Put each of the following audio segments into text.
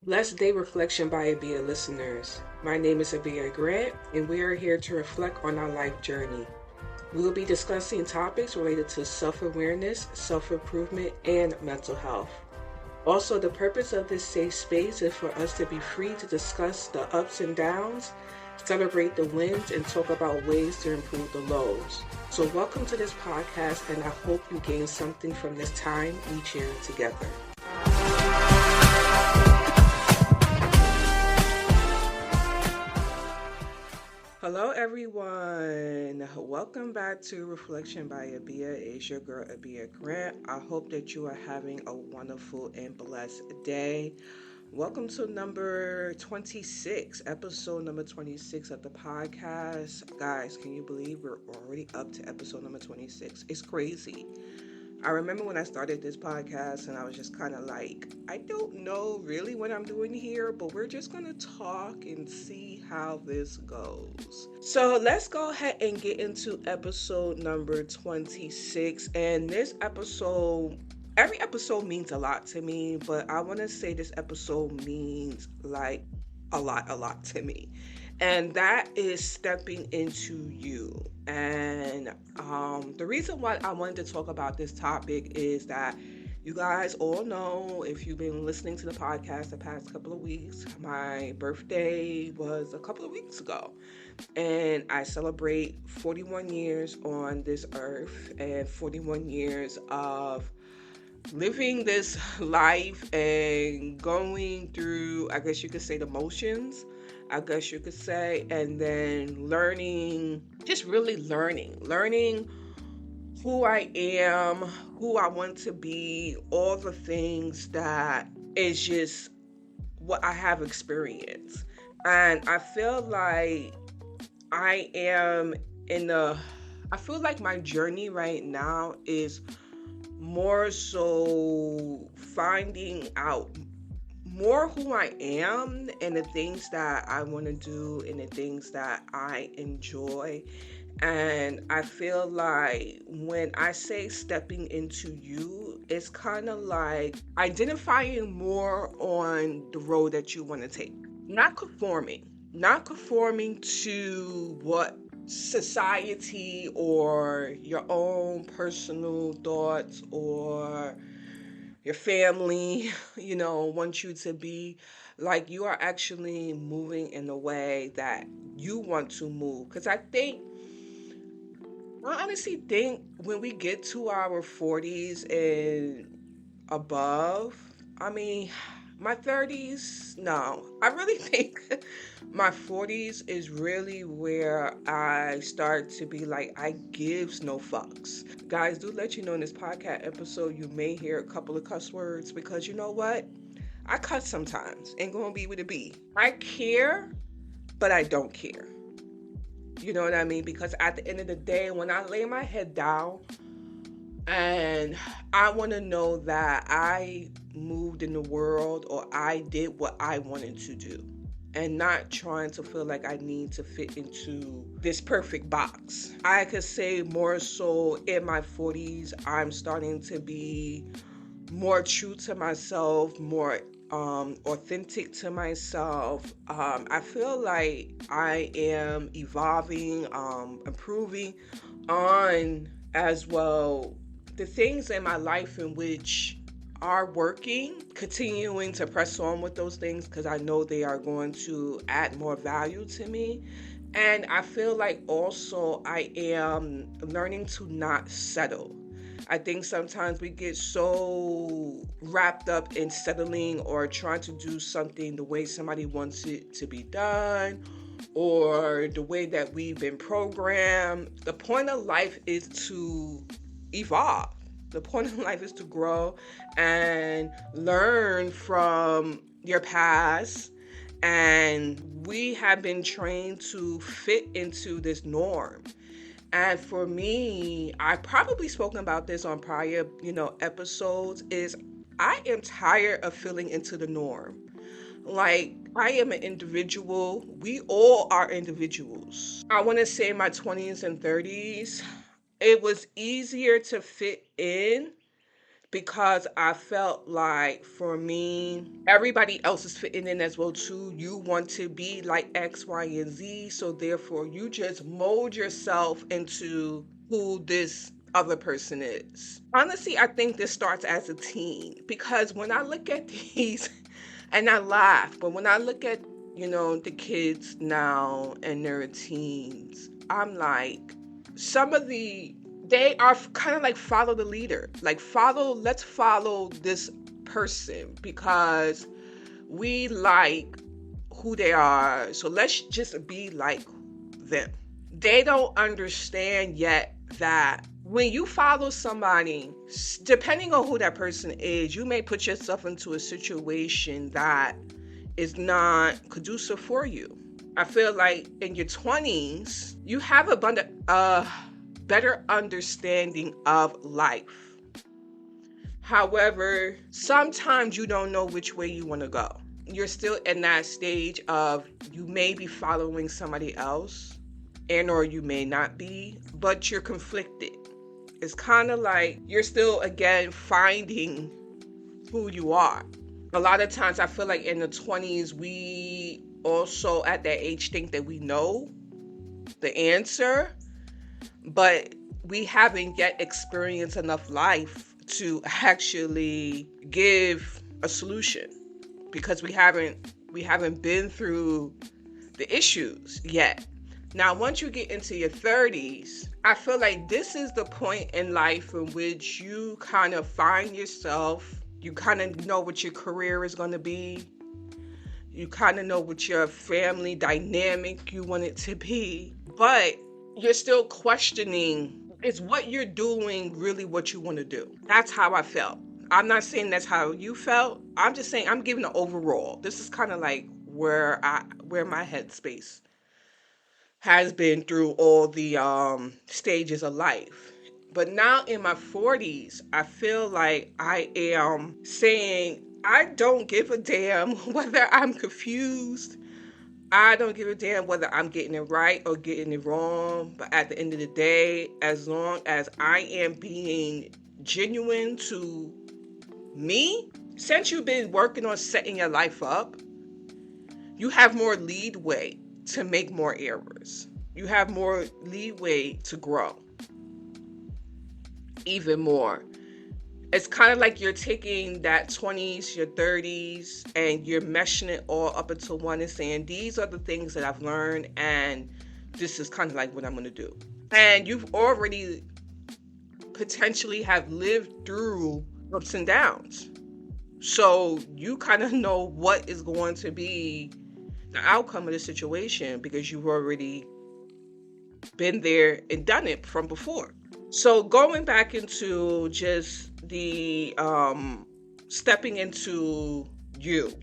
Blessed Day Reflection by Abia listeners. My name is Abia Grant, and we are here to reflect on our life journey. We will be discussing topics related to self-awareness, self-improvement, and mental health. Also, the purpose of this safe space is for us to be free to discuss the ups and downs, celebrate the wins, and talk about ways to improve the lows. So welcome to this podcast, and I hope you gain something from this time we share together. Hello, everyone. Welcome back to Reflection by Abia. It's your girl, Abia Grant. I hope that you are having a wonderful and blessed day. Welcome to episode number 26 of the podcast. Guys, can you believe we're already up to episode number 26? It's crazy. I remember when I started this podcast and I was just kind of like, I don't know really what I'm doing here, but we're just going to talk and see how this goes. So let's go ahead and get into episode number 26. And this episode, every episode means a lot to me, but I want to say this episode means like a lot to me. And that is stepping into you. And the reason why I wanted to talk about this topic is that you guys all know, if you've been listening to the podcast the past couple of weeks, my birthday was a couple of weeks ago. And I celebrate 41 years on this earth and 41 years of living this life and going through, I guess you could say, the motions, I guess you could say, and then learning, just really learning who I am, who I want to be, all the things that is just what I have experienced. And I feel like I am I feel like my journey right now is more so finding out more who I am and the things that I want to do and the things that I enjoy. And I feel like when I say stepping into you, it's kind of like identifying more on the road that you want to take. Not conforming to what society or your own personal thoughts or your family, wants you to be. Like, you are actually moving in the way that you want to move. Because I honestly think when we get to our 40s and above, I mean, my 30s, no. I really think my 40s is really where I start to be like, I gives no fucks. Guys, do let you know in this podcast episode, you may hear a couple of cuss words because you know what? I cuss sometimes. Ain't gonna be with a B. I care, but I don't care. You know what I mean? Because at the end of the day, when I lay my head down and I want to know that I moved in the world or I did what I wanted to do and not trying to feel like I need to fit into this perfect box. I could say more so in my 40s, I'm starting to be more true to myself, more authentic to myself. I feel like I am evolving, improving on as well the things in my life in which are working, continuing to press on with those things because I know they are going to add more value to me. And I feel like also I am learning to not settle. I think sometimes we get so wrapped up in settling or trying to do something the way somebody wants it to be done or the way that we've been programmed. The point of life is to evolve. The point of life is to grow and learn from your past. And we have been trained to fit into this norm. And for me, I've probably spoken about this on prior, episodes, is I am tired of feeling into the norm. Like, I am an individual. We all are individuals. I want to say in my 20s and 30s, it was easier to fit in because I felt like for me, everybody else is fitting in as well too. You want to be like X, Y, and Z, so therefore you just mold yourself into who this other person is. Honestly, I think this starts as a teen because when I look at these and I laugh, but when I look at, the kids now and their teens, I'm like, some of they are kind of like follow the leader. Like let's follow this person because we like who they are. So let's just be like them. They don't understand yet that when you follow somebody, depending on who that person is, you may put yourself into a situation that is not conducive for you. I feel like in your 20s, you have a better understanding of life. However, sometimes you don't know which way you want to go. You're still in that stage of you may be following somebody else and or you may not be, but you're conflicted. It's kind of like you're still again finding who you are. A lot of times I feel like in the 20s we also at that age think that we know the answer, but we haven't yet experienced enough life to actually give a solution because we haven't been through the issues yet. Now, once you get into your 30s, I feel like this is the point in life in which you kind of find yourself. You kind of know what your career is going to be. You kind of know what your family dynamic you want it to be. But you're still questioning, is what you're doing really what you want to do? That's how I felt. I'm not saying that's how you felt. I'm just saying I'm giving an overall. This is kind of like where my headspace has been through all the stages of life. But now in my 40s, I feel like I am saying I don't give a damn whether I'm confused. I don't give a damn whether I'm getting it right or getting it wrong. But at the end of the day, as long as I am being genuine to me, since you've been working on setting your life up, you have more leeway to make more errors. You have more leeway to grow even more. It's kind of like you're taking that 20s, your 30s, and you're meshing it all up into one and saying, these are the things that I've learned, and this is kind of like what I'm going to do. And you've already potentially have lived through ups and downs. So you kind of know what is going to be the outcome of the situation because you've already been there and done it from before. So going back into just the stepping into you,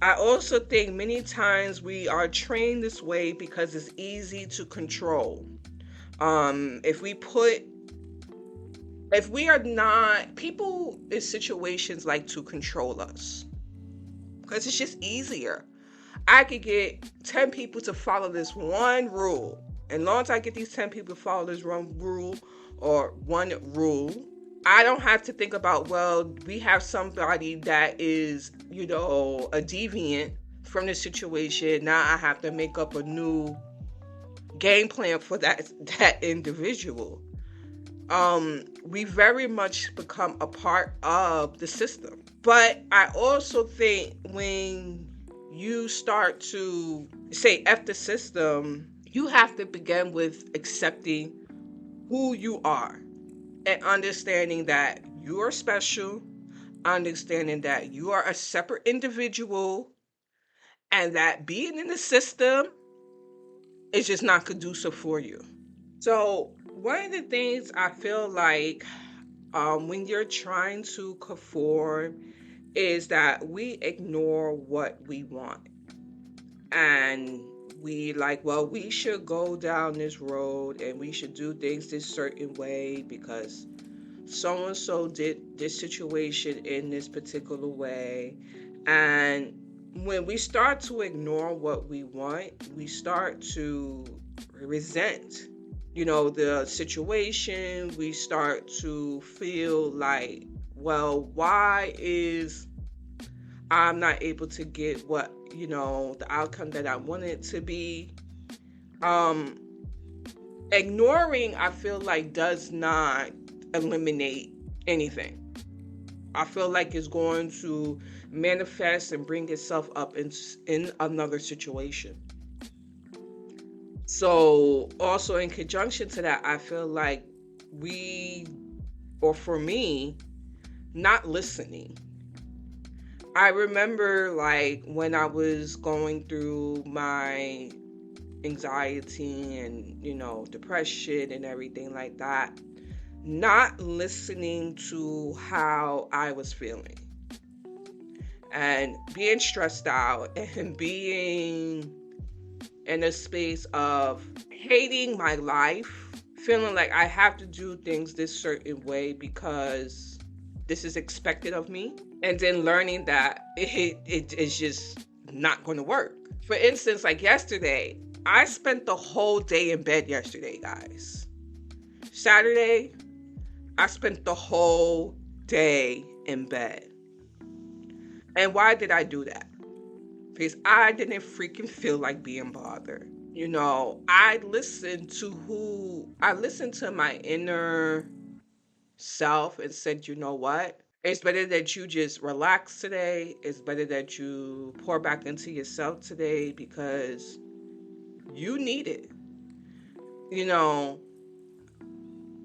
I also think many times we are trained this way because it's easy to control. If we are not, people in situations like to control us because it's just easier. I could get 10 people to follow this one rule. And long as I get these 10 people to follow this one rule, I don't have to think about, well, we have somebody that is, a deviant from the situation. Now I have to make up a new game plan for that individual. We very much become a part of the system. But I also think when you start to say F the system, you have to begin with accepting who you are and understanding that you are special, understanding that you are a separate individual, and that being in the system is just not conducive for you. So one of the things I feel like when you're trying to conform is that we ignore what we want. And we like, well, we should go down this road and we should do things this certain way because so-and-so did this situation in this particular way. And when we start to ignore what we want, we start to resent, the situation. We start to feel like, well, why is I'm not able to get what, the outcome that I want it to be? Ignoring, I feel like, does not eliminate anything. I feel like it's going to manifest and bring itself up in another situation. So also in conjunction to that, I feel like for me, not listening. I remember like when I was going through my anxiety and, depression and everything like that, not listening to how I was feeling and being stressed out and being in a space of hating my life, feeling like I have to do things this certain way because this is expected of me, and then learning that it is just not going to work. For instance, like yesterday, I spent the whole day in bed yesterday, guys. Saturday, I spent the whole day in bed. And why did I do that? Because I didn't freaking feel like being bothered. I listened to my inner self and said, you know what? It's better that you just relax today. It's better that you pour back into yourself today because you need it.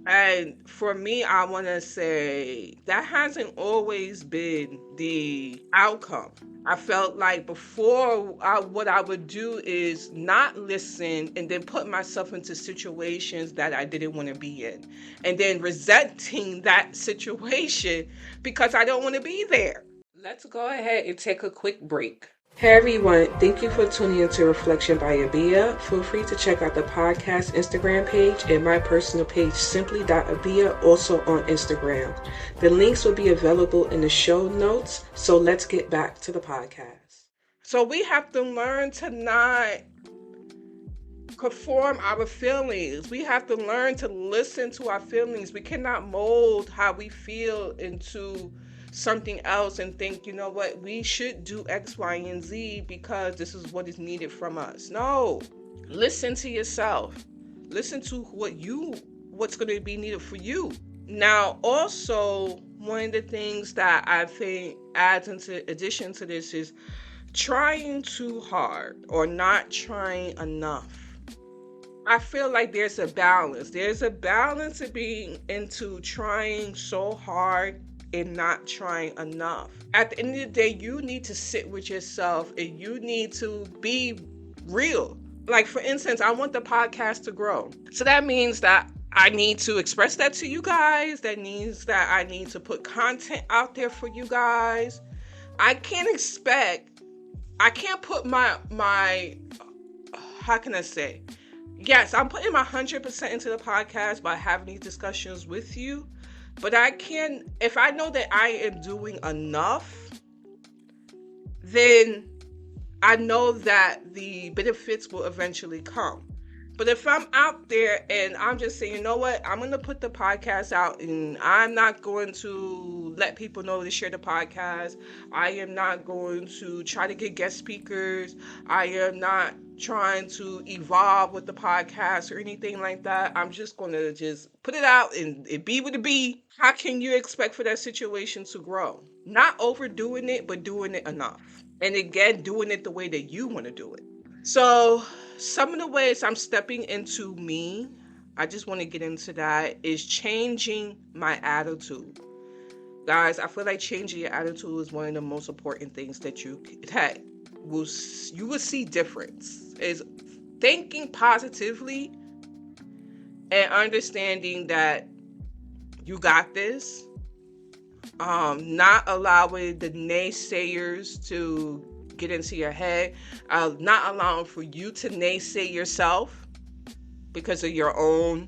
And for me, I want to say that hasn't always been the outcome. I felt like before, what I would do is not listen and then put myself into situations that I didn't want to be in. And then resenting that situation because I don't want to be there. Let's go ahead and take a quick break. Hey everyone, thank you for tuning into Reflection by Abia. Feel free to check out the podcast Instagram page and my personal page, simply.abia, also on Instagram. The links will be available in the show notes, so let's get back to the podcast. So we have to learn to not conform our feelings. We have to learn to listen to our feelings. We cannot mold how we feel into something else and think, you know what, we should do X, Y, and Z because this is what is needed from us. No, listen to yourself. Listen to what's going to be needed for you. Now, also, one of the things that I think adds into addition to this is trying too hard or not trying enough. I feel like there's a balance. There's a balance of being into trying so hard and not trying enough. At the end of the day, you need to sit with yourself and you need to be real. Like, for instance, I want the podcast to grow. So that means that I need to express that to you guys. That means that I need to put content out there for you guys. I can't put my how can I say? Yes, I'm putting my 100% into the podcast by having these discussions with you. But if I know that I am doing enough, then I know that the benefits will eventually come. But if I'm out there and I'm just saying, you know what, I'm going to put the podcast out and I'm not going to let people know to share the podcast. I am not going to try to get guest speakers. I am not trying to evolve with the podcast or anything like that. I'm just going to just put it out and it be what it be. How can you expect for that situation to grow? Not overdoing it, but doing it enough. And again, doing it the way that you want to do it. So some of the ways I'm stepping into me, I just want to get into that, is changing my attitude. Guys, I feel like changing your attitude is one of the most important things that you will see difference. Is thinking positively and understanding that you got this. Not allowing the naysayers to get into your head, not allowing for you to naysay yourself because of your own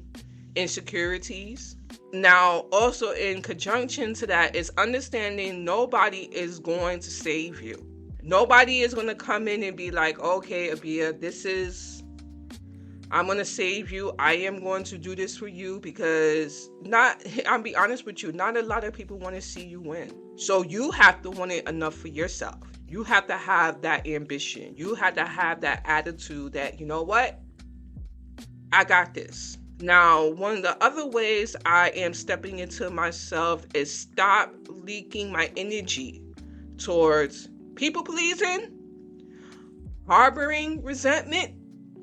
insecurities. Now, also in conjunction to that is understanding nobody is going to save you. Nobody is going to come in and be like, okay, Abia, this is I'm going to save you. I am going to do this for you because I'll be honest with you, not a lot of people want to see you win. So you have to want it enough for yourself. You have to have that ambition. You have to have that attitude that, you know what? I got this. Now, one of the other ways I am stepping into myself is stop leaking my energy towards people pleasing, harboring resentment,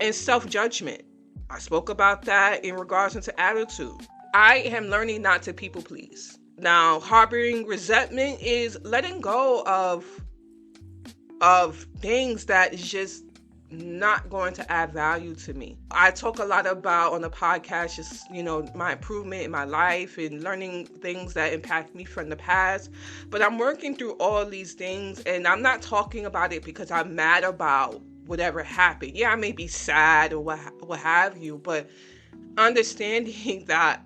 and self-judgment. I spoke about that in regards to attitude. I am learning not to people please. Now, harboring resentment is letting go of things that is just not going to add value to me. I talk a lot about on the podcast, just, my improvement in my life and learning things that impact me from the past. But I'm working through all these things, and I'm not talking about it because I'm mad about whatever happened. Yeah, I may be sad or what have you, but understanding that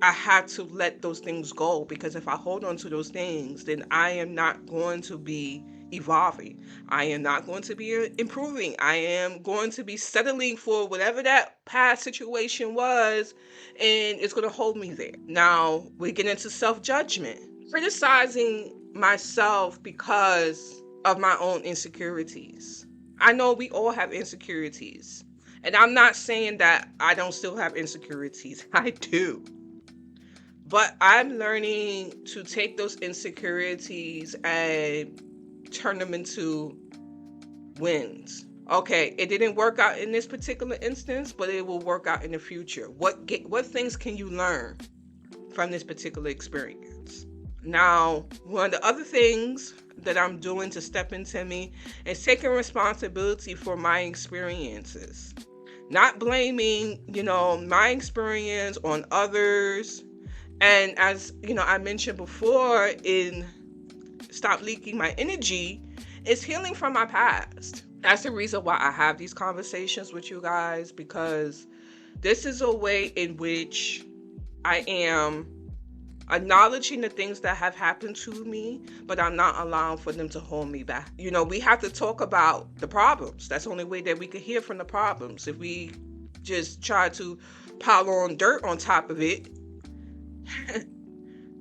I had to let those things go, because if I hold on to those things, then I am not going to be evolving. I am not going to be improving. I am going to be settling for whatever that past situation was, and it's going to hold me there. Now, we get into self-judgment. Criticizing myself because of my own insecurities. I know we all have insecurities. And I'm not saying that I don't still have insecurities. I do. But I'm learning to take those insecurities and turn them into wins. Okay, it didn't work out in this particular instance, but it will work out in the future. What things can you learn from this particular experience? Now, one of the other things that I'm doing to step into me is taking responsibility for my experiences. Not blaming, my experience on others. And as, I mentioned before, in Stop Leaking My Energy, is healing from my past. That's the reason why I have these conversations with you guys, because this is a way in which I am acknowledging the things that have happened to me, but I'm not allowing for them to hold me back. We have to talk about the problems. That's the only way that we can hear from the problems. If we just try to pile on dirt on top of it,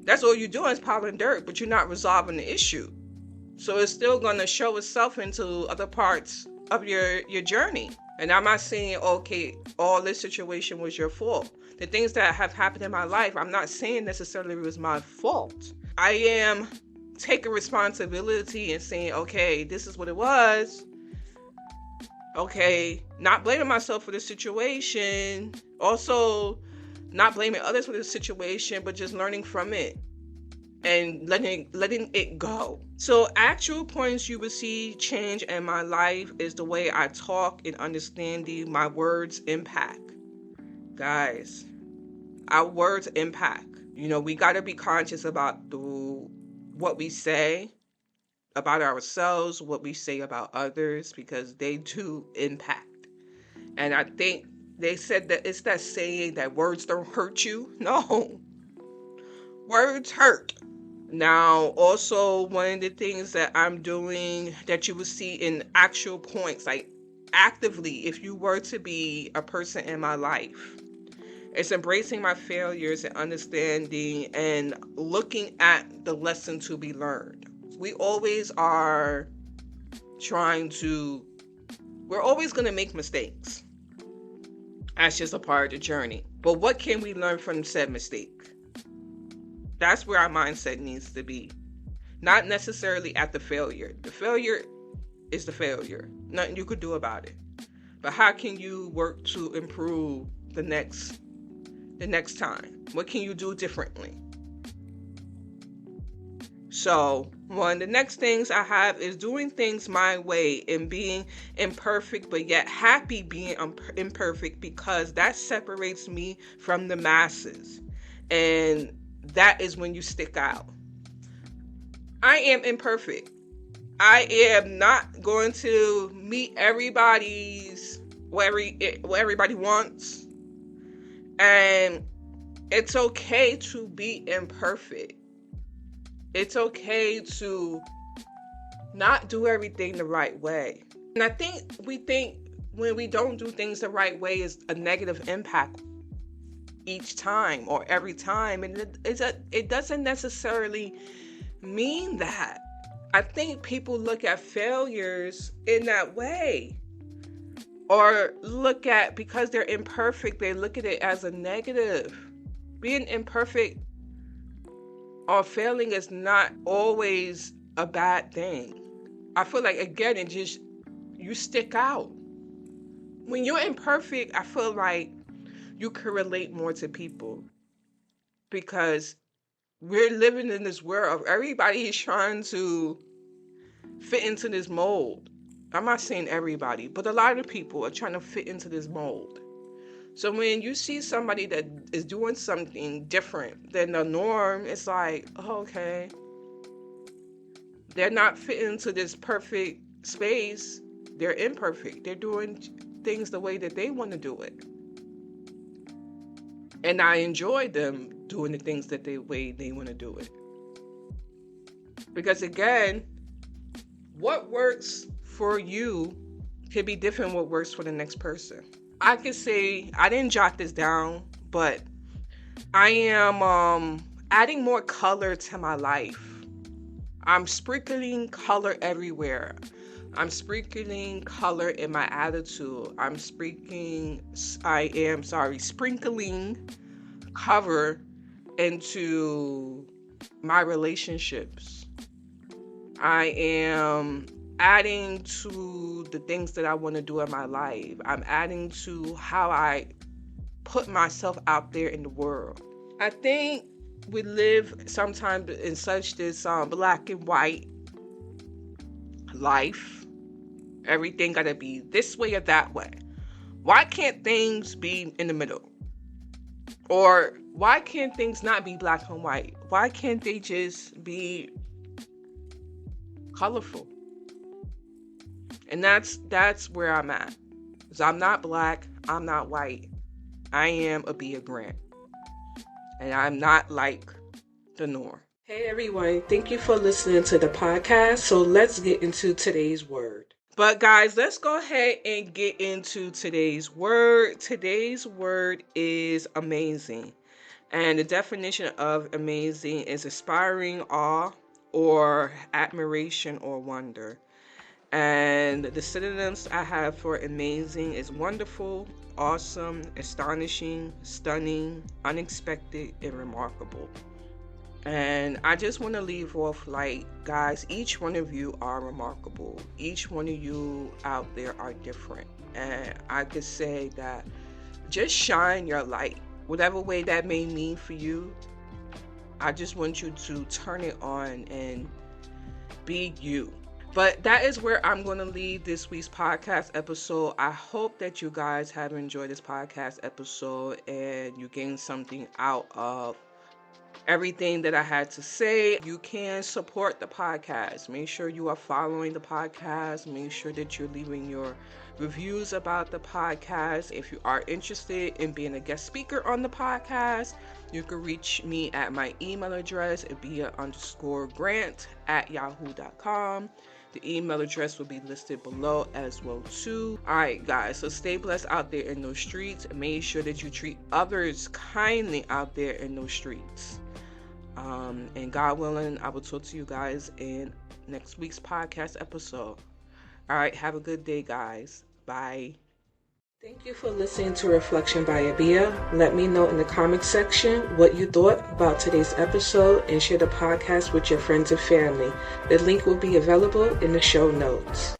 that's all you're doing is piling dirt, but you're not resolving the issue. So it's still going to show itself into other parts of your journey. And I'm not saying, okay, all this situation was your fault. The things that have happened in my life, I'm not saying necessarily it was my fault. I am taking responsibility and saying, okay, this is what it was. Okay, not blaming myself for the situation. Also, not blaming others for the situation, but just learning from it and letting it go. So actual points you will see change in my life is the way I talk and understanding my words impact. Guys, our words impact. We got to be conscious about what we say about ourselves, what we say about others, because they do impact. And I think they said that it's that saying that words don't hurt you. No, words hurt. Now, also, one of the things that I'm doing that you will see in actual points, like actively, if you were to be a person in my life, it's embracing my failures and understanding and looking at the lesson to be learned. We always are we're always going to make mistakes. That's just a part of the journey. But what can we learn from said mistake? That's where our mindset needs to be. Not necessarily at the failure. The failure is the failure. Nothing you could do about it. But how can you work to improve the next time? What can you do differently? So, one of the next things I have is doing things my way and being imperfect, but yet happy being imperfect, because that separates me from the masses. And that is when you stick out. I am imperfect. I am not going to meet what everybody wants. And it's okay to be imperfect. It's okay to not do everything the right way. And I think we think when we don't do things the right way is a negative impact each time or every time. And it doesn't necessarily mean that. I think people look at failures in that way, or look at, because they're imperfect, they look at it as a negative. Being imperfect or failing is not always a bad thing. I feel like, again, you stick out. When you're imperfect, I feel like you can relate more to people, because we're living in this world of everybody is trying to fit into this mold. I'm not saying everybody, but a lot of people are trying to fit into this mold. So when you see somebody that is doing something different than the norm, it's like, oh, okay, they're not fitting into this perfect space. They're imperfect. They're doing things the way that they want to do it. And I enjoy them doing the things that way they want to do it. Because again, what works for you could be different what works for the next person. I could say, I didn't jot this down, but I am adding more color to my life. I'm sprinkling color everywhere. I'm sprinkling color in my attitude. I'm sprinkling cover into my relationships. I am adding to the things that I want to do in my life. I'm adding to how I put myself out there in the world. I think we live sometimes in such this black and white life. Everything got to be this way or that way. Why can't things be in the middle? Or why can't things not be black and white? Why can't they just be colorful? And that's where I'm at. Because I'm not black, I'm not white. I am a Bia Grant. And I'm not like the norm. Hey everyone, thank you for listening to the podcast. So let's get into today's word. But guys, let's go ahead and get into today's word. Today's word is amazing. And the definition of amazing is inspiring awe or admiration or wonder. And the synonyms I have for amazing is wonderful, awesome, astonishing, stunning, unexpected, and remarkable. And I just want to leave off like, guys, each one of you are remarkable. Each one of you out there are different. And I could say that just shine your light. Whatever way that may mean for you, I just want you to turn it on and be you. But that is where I'm going to leave this week's podcast episode. I hope that you guys have enjoyed this podcast episode and you gained something out of everything that I had to say. You can support the podcast. Make sure you are following the podcast. Make sure that you're leaving your reviews about the podcast. If you are interested in being a guest speaker on the podcast, you can reach me at my email address, bia_grant@yahoo.com. The email address will be listed below as well too. All right, guys, so stay blessed out there in those streets. Make sure that you treat others kindly out there in those streets. And God willing, I will talk to you guys in next week's podcast episode. All right, have a good day, guys. Bye. Thank you for listening to Reflection by Abia. Let me know in the comment section what you thought about today's episode and share the podcast with your friends and family. The link will be available in the show notes.